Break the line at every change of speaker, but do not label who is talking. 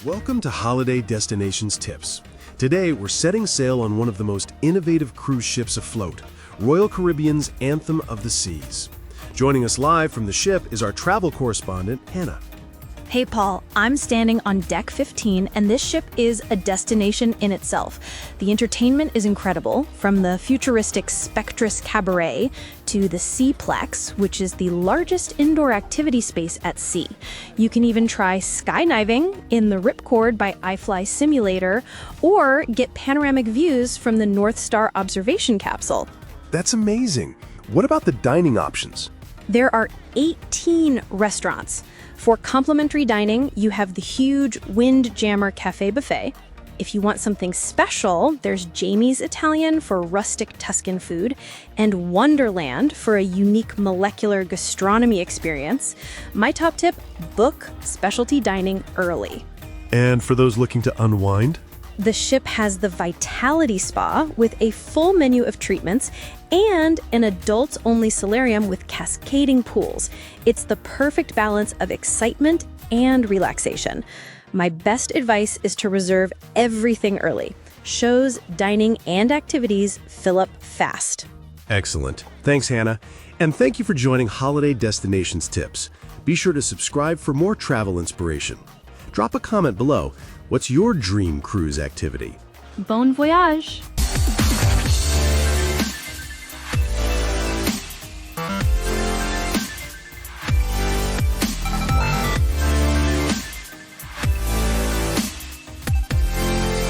Welcome to Holiday Destinations Tips. Today, we're setting sail on one of the most innovative cruise ships afloat, Royal Caribbean's Anthem of the Seas. Joining us live from the ship is our travel correspondent, Hannah.
Hey Paul, I'm standing on deck 15 and this ship is a destination in itself. The entertainment is incredible, from the futuristic Spectrus Cabaret to the Seaplex, which is the largest indoor activity space at sea. You can even try skydiving in the Ripcord by iFly Simulator or get panoramic views from the North Star observation capsule.
That's amazing. What about the dining options?
There are 18 restaurants. For complimentary dining, you have the huge Windjammer Cafe Buffet. If you want something special, there's Jamie's Italian for rustic Tuscan food, and Wonderland for a unique molecular gastronomy experience. My top tip, book specialty dining early.
And for those looking to unwind?
The ship has the Vitality Spa with a full menu of treatments and an adults-only solarium with cascading pools. It's the perfect balance of excitement and relaxation. My best advice is to reserve everything early. Shows, dining, and activities fill up fast.
Excellent. Thanks, Hannah. And thank you for joining Holiday Destinations Tips. Be sure to subscribe for more travel inspiration. Drop a comment below. What's your dream cruise activity?
Bon voyage!